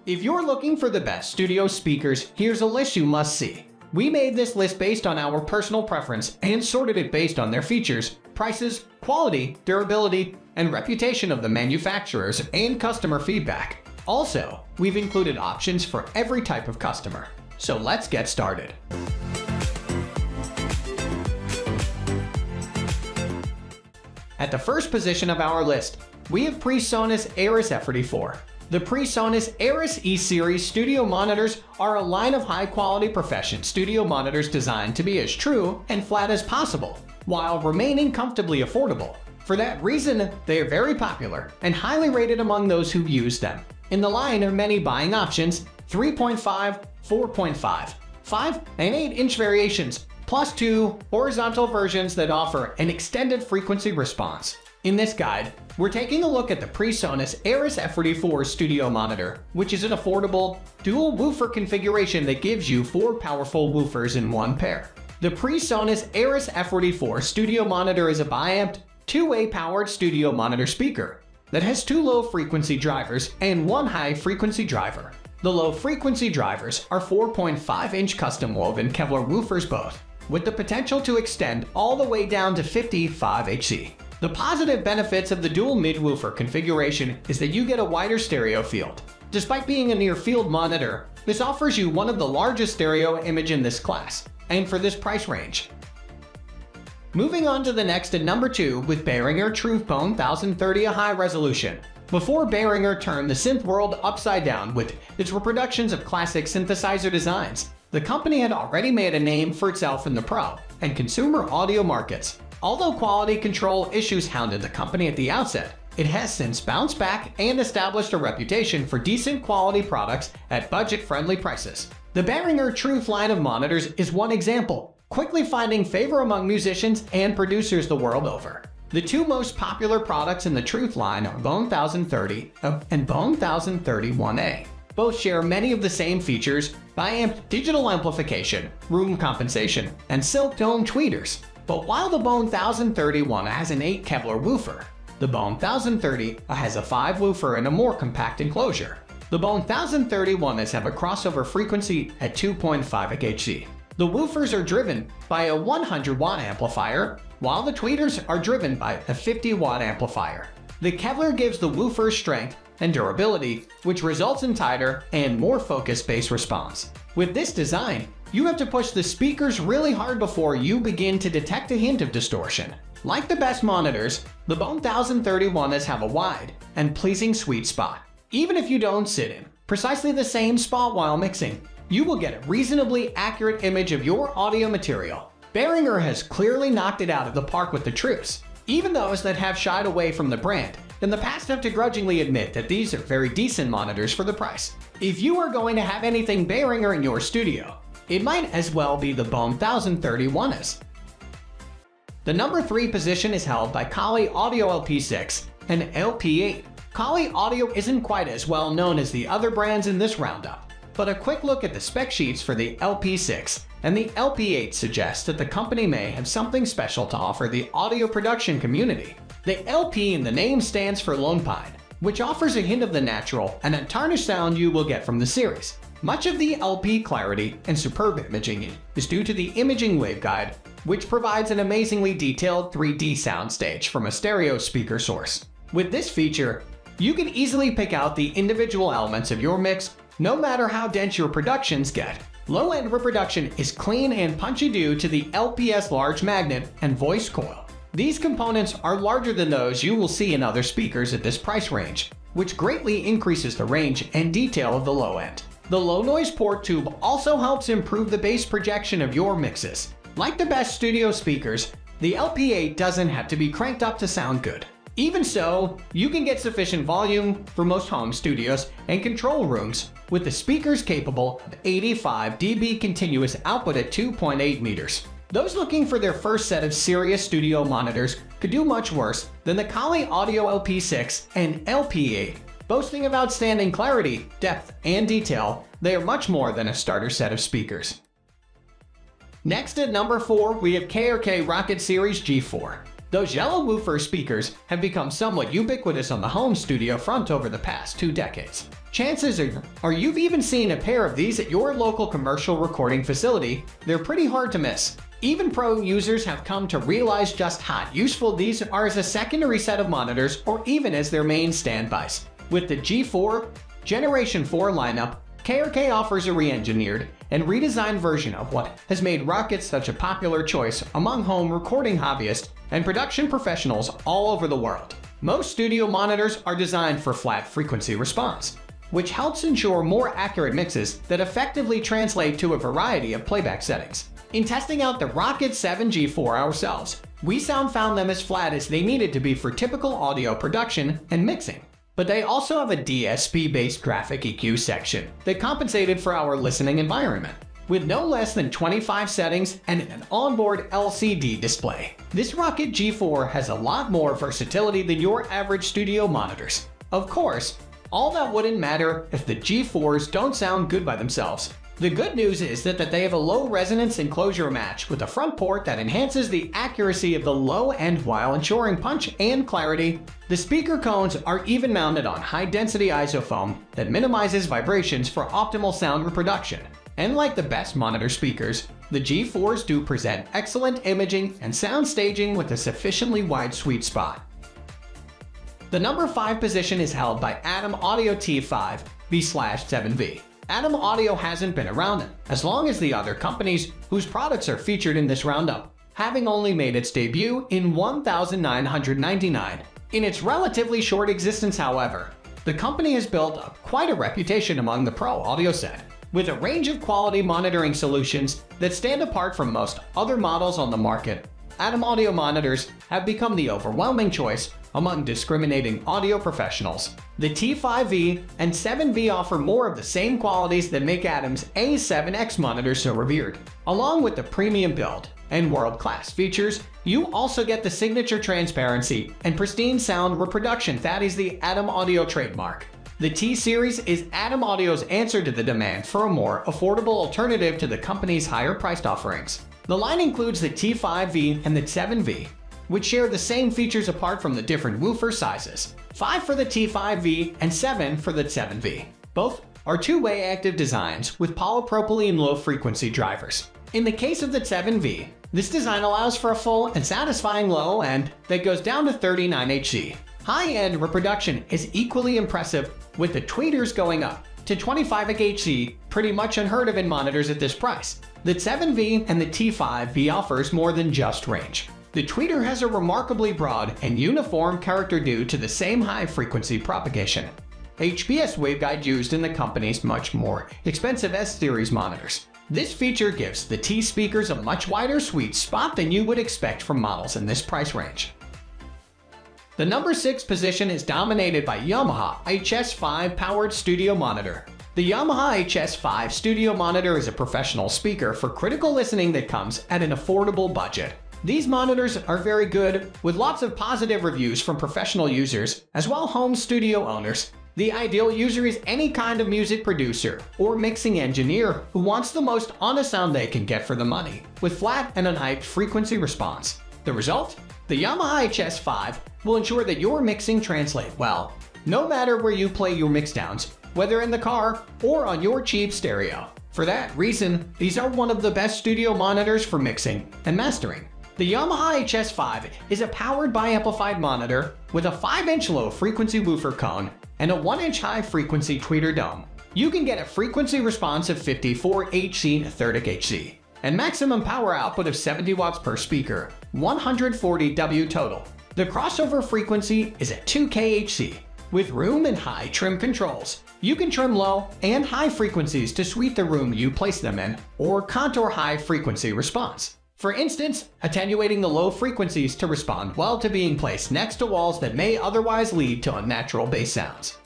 If you're looking for the best studio speakers, here's a list you must see. We made this list based on our personal preference and sorted it based on their features, prices, quality, durability, and reputation of the manufacturers and customer feedback. Also, we've included options for every type of customer. So let's get started. At the first position of our list, we have PreSonus Eris E44. The PreSonus Eris E Series Studio Monitors are a line of high-quality professional studio monitors designed to be as true and flat as possible, while remaining comfortably affordable. For that reason, they are very popular and highly rated among those who use them. In the line are many buying options: 3.5, 4.5, 5, and 8-inch variations, plus 2 horizontal versions that offer an extended frequency response. In this guide, we're taking a look at the PreSonus Eris E44 Studio Monitor, which is an affordable, dual woofer configuration that gives you 4 powerful woofers in one pair. The PreSonus Eris E44 Studio Monitor is a bi-amped, 2-way powered studio monitor speaker that has 2 low-frequency drivers and 1 high-frequency driver. The low-frequency drivers are 4.5-inch custom-woven Kevlar woofers both, with the potential to extend all the way down to 55 Hz. The positive benefits of the dual mid-woofer configuration is that you get a wider stereo field. Despite being a near-field monitor, this offers you one of the largest stereo image in this class, and for this price range. Moving on to the next at number 2 with Behringer TruthBone 1030, a high resolution. Before Behringer turned the synth world upside down with its reproductions of classic synthesizer designs, the company had already made a name for itself in the pro and consumer audio markets. Although quality control issues hounded the company at the outset, it has since bounced back and established a reputation for decent quality products at budget-friendly prices. The Behringer Truth line of monitors is one example, quickly finding favor among musicians and producers the world over. The 2 most popular products in the Truth line are Bone 1030 and Bone 1030-1A. Both share many of the same features: bi-amped digital amplification, room compensation, and silk dome tweeters. But while the Bone 1030-1 has an 8 Kevlar woofer, the Bone 1030 has a 5 woofer and a more compact enclosure. The Bone 1030-1s have a crossover frequency at 2.5 Hz. The woofers are driven by a 100-watt amplifier, while the tweeters are driven by a 50-watt amplifier. The Kevlar gives the woofers strength and durability, which results in tighter and more focused bass response. With this design, you have to push the speakers really hard before you begin to detect a hint of distortion. Like the best monitors, the Bone 1030-1s have a wide and pleasing sweet spot. Even if you don't sit in precisely the same spot while mixing, you will get a reasonably accurate image of your audio material. Behringer has clearly knocked it out of the park with the Truths. Even those that have shied away from the brand in the past have to grudgingly admit that these are very decent monitors for the price. If you are going to have anything Behringer in your studio, it might as well be the Bone 1030-1s. The number 3 position is held by KRK Audio LP6 and LP8. KRK Audio isn't quite as well known as the other brands in this roundup, but a quick look at the spec sheets for the LP6 and the LP8 suggests that the company may have something special to offer the audio production community. The LP in the name stands for Lone Pine, which offers a hint of the natural and untarnished sound you will get from the series. Much of the LP clarity and superb imaging is due to the imaging waveguide, which provides an amazingly detailed 3D soundstage from a stereo speaker source. With this feature, you can easily pick out the individual elements of your mix, no matter how dense your productions get. Low-end reproduction is clean and punchy due to the LPS large magnet and voice coil. These components are larger than those you will see in other speakers at this price range, which greatly increases the range and detail of the low end. The low-noise port tube also helps improve the bass projection of your mixes. Like the best studio speakers, the LP8 doesn't have to be cranked up to sound good. Even so, you can get sufficient volume for most home studios and control rooms with the speakers capable of 85 dB continuous output at 2.8 meters. Those looking for their first set of serious studio monitors could do much worse than the KRK Audio LP6 and LP8. Boasting of outstanding clarity, depth, and detail, they are much more than a starter set of speakers. Next at number 4, we have KRK Rocket Series G4. Those yellow woofer speakers have become somewhat ubiquitous on the home studio front over the past 2 decades. Chances are you've even seen a pair of these at your local commercial recording facility. They're pretty hard to miss. Even pro users have come to realize just how useful these are as a secondary set of monitors or even as their main standbys. With the G4 Generation 4 lineup, KRK offers a re-engineered and redesigned version of what has made Rocket such a popular choice among home recording hobbyists and production professionals all over the world. Most studio monitors are designed for flat frequency response, which helps ensure more accurate mixes that effectively translate to a variety of playback settings. In testing out the Rocket 7 G4 ourselves, we found them as flat as they needed to be for typical audio production and mixing. But they also have a DSP-based graphic EQ section that compensated for our listening environment. With no less than 25 settings and an onboard LCD display, this Rocket G4 has a lot more versatility than your average studio monitors. Of course, all that wouldn't matter if the G4s don't sound good by themselves. The good news is that they have a low resonance enclosure match with a front port that enhances the accuracy of the low end while ensuring punch and clarity. The speaker cones are even mounted on high-density isofoam that minimizes vibrations for optimal sound reproduction. And like the best monitor speakers, the G4s do present excellent imaging and sound staging with a sufficiently wide sweet spot. The number 5 position is held by Atom Audio T5 V/7V. Atom Audio hasn't been around as long as the other companies whose products are featured in this roundup, having only made its debut in 1999. In its relatively short existence, however, the company has built up quite a reputation among the pro audio set, with a range of quality monitoring solutions that stand apart from most other models on the market. Atom Audio monitors have become the overwhelming choice among discriminating audio professionals. The T5V and 7V offer more of the same qualities that make Atom's A7X monitors so revered. Along with the premium build and world-class features, you also get the signature transparency and pristine sound reproduction that is the Atom Audio trademark. The T-Series is Atom Audio's answer to the demand for a more affordable alternative to the company's higher-priced offerings. The line includes the T5V and the 7V, which share the same features apart from the different woofer sizes. 5 for the T5V and 7 for the 7V. Both are two-way active designs with polypropylene low-frequency drivers. In the case of the 7V, this design allows for a full and satisfying low end that goes down to 39 Hz. High-end reproduction is equally impressive, with the tweeters going up to 25 Hz, pretty much unheard of in monitors at this price. The 7V and the T5V offers more than just range. The tweeter has a remarkably broad and uniform character due to the same high-frequency propagation. HPS waveguide used in the company's much more expensive S-series monitors. This feature gives the T speakers a much wider sweet spot than you would expect from models in this price range. The number 6 position is dominated by Yamaha HS5 powered studio monitor. The Yamaha HS5 studio monitor is a professional speaker for critical listening that comes at an affordable budget. These monitors are very good, with lots of positive reviews from professional users, as well as home studio owners. The ideal user is any kind of music producer or mixing engineer who wants the most honest sound they can get for the money, with flat and unhyped frequency response. The result? The Yamaha HS5 will ensure that your mixing translates well, no matter where you play your mixdowns, whether in the car or on your cheap stereo. For that reason, these are one of the best studio monitors for mixing and mastering. The Yamaha HS5 is a powered bi-amplified monitor with a 5-inch low-frequency woofer cone and a 1-inch high-frequency tweeter dome. You can get a frequency response of 54 Hz to 30 Hz, and maximum power output of 70 watts per speaker, 140 W total. The crossover frequency is at 2 kHz. With room and high trim controls, you can trim low and high frequencies to suit the room you place them in, or contour high-frequency response. For instance, attenuating the low frequencies to respond well to being placed next to walls that may otherwise lead to unnatural bass sounds.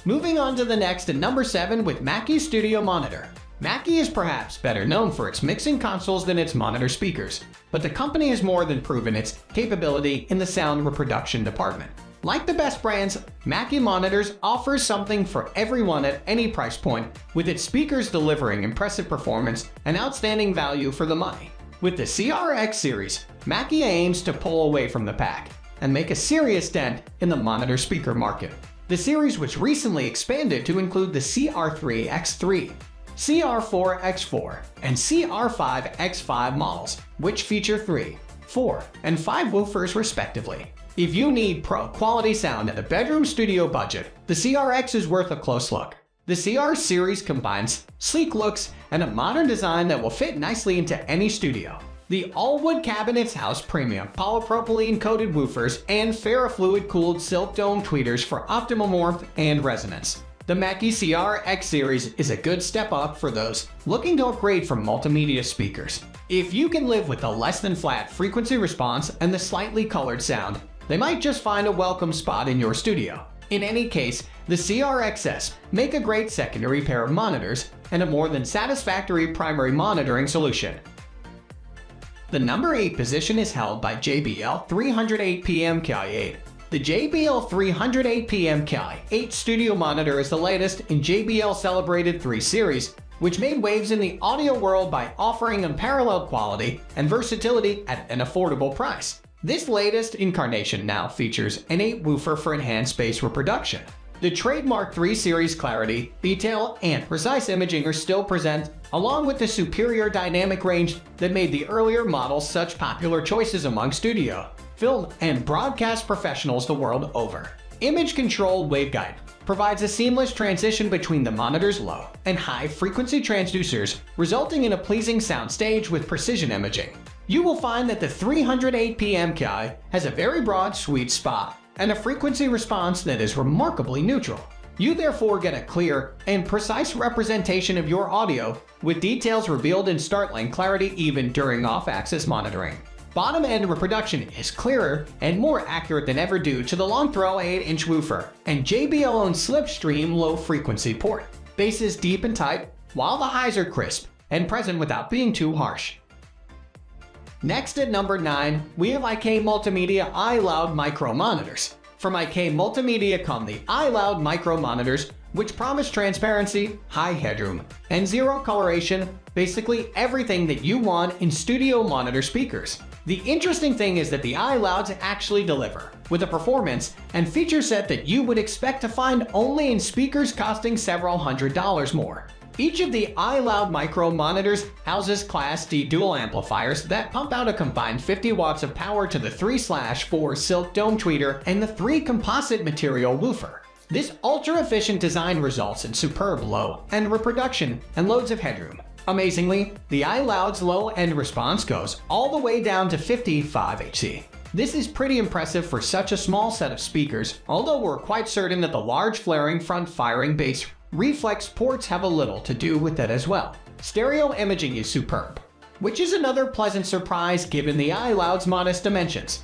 Moving on to the next at number 7 with Mackie Studio Monitor. Mackie is perhaps better known for its mixing consoles than its monitor speakers, but the company has more than proven its capability in the sound reproduction department. Like the best brands, Mackie Monitors offers something for everyone at any price point, with its speakers delivering impressive performance and outstanding value for the money. With the KRK series, Mackie aims to pull away from the pack and make a serious dent in the monitor speaker market. The series was recently expanded to include the CR3X3, CR4X4, and CR5X5 models, which feature 3, 4, and 5 woofers respectively. If you need pro-quality sound at a bedroom studio budget, the KRK is worth a close look. The KR series combines sleek looks and a modern design that will fit nicely into any studio. The all-wood cabinets house premium polypropylene-coated woofers and ferrofluid-cooled silk dome tweeters for optimum warmth and resonance. The Mackie KRK series is a good step up for those looking to upgrade from multimedia speakers. If you can live with the less-than-flat frequency response and the slightly colored sound, they might just find a welcome spot in your studio. In any case, the KRKs make a great secondary pair of monitors and a more than satisfactory primary monitoring solution. The number 8 position is held by JBL 308P MKII. The JBL 308P MKII studio monitor is the latest in JBL's celebrated 3 series, which made waves in the audio world by offering unparalleled quality and versatility at an affordable price. This latest incarnation now features an 8 woofer for enhanced bass reproduction. The trademark 3 series clarity, detail, and precise imaging are still present, along with the superior dynamic range that made the earlier models such popular choices among studio, film, and broadcast professionals the world over. Image-controlled waveguide provides a seamless transition between the monitor's low and high-frequency transducers, resulting in a pleasing soundstage with precision imaging. You will find that the 308P MKII has a very broad sweet spot and a frequency response that is remarkably neutral. You therefore get a clear and precise representation of your audio, with details revealed in startling clarity even during off-axis monitoring. Bottom-end reproduction is clearer and more accurate than ever due to the long-throw 8-inch woofer and JBL-owned Slipstream low-frequency port. Bass is deep and tight, while the highs are crisp and present without being too harsh. Next at number 9, we have IK Multimedia iLoud Micro Monitors. From IK Multimedia come the iLoud Micro Monitors, which promise transparency, high headroom, and zero coloration, basically everything that you want in studio monitor speakers. The interesting thing is that the iLouds actually deliver, with a performance and feature set that you would expect to find only in speakers costing several $100s more. Each of the iLoud micro monitors houses Class D dual amplifiers that pump out a combined 50 watts of power to the 3/4 silk dome tweeter and the 3 composite material woofer. This ultra-efficient design results in superb low-end reproduction and loads of headroom. Amazingly, the iLoud's low-end response goes all the way down to 55 Hz. This is pretty impressive for such a small set of speakers, although we're quite certain that the large flaring front-firing bass reflex ports have a little to do with that as well. Stereo imaging is superb, which is another pleasant surprise given the iLoud's modest dimensions.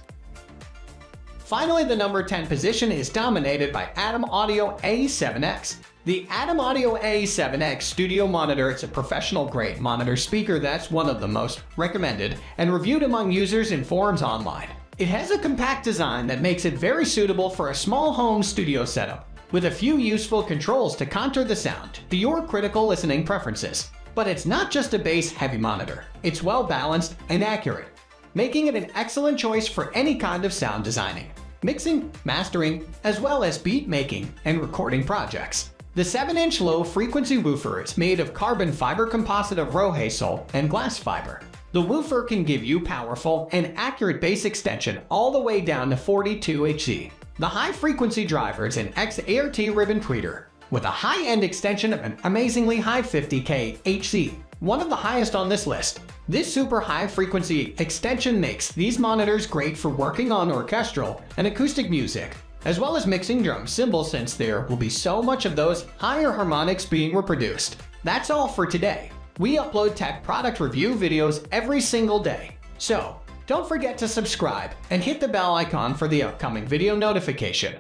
Finally, the number 10 position is dominated by Atom Audio A7X. The Atom Audio A7X studio monitor is a professional-grade monitor speaker that's one of the most recommended and reviewed among users in forums online. It has a compact design that makes it very suitable for a small home studio setup, with a few useful controls to contour the sound to your critical listening preferences. But it's not just a bass-heavy monitor. It's well-balanced and accurate, making it an excellent choice for any kind of sound designing, mixing, mastering, as well as beat-making and recording projects. The 7-inch low-frequency woofer is made of carbon fiber composite of rohasol and glass fiber. The woofer can give you powerful and accurate bass extension all the way down to 42 Hz. The high-frequency driver is an XART ribbon tweeter with a high-end extension of an amazingly high 50K Hz, one of the highest on this list. This super high-frequency extension makes these monitors great for working on orchestral and acoustic music, as well as mixing drum cymbals since there will be so much of those higher harmonics being reproduced. That's all for today. We upload tech product review videos every single day, so don't forget to subscribe and hit the bell icon for the upcoming video notification.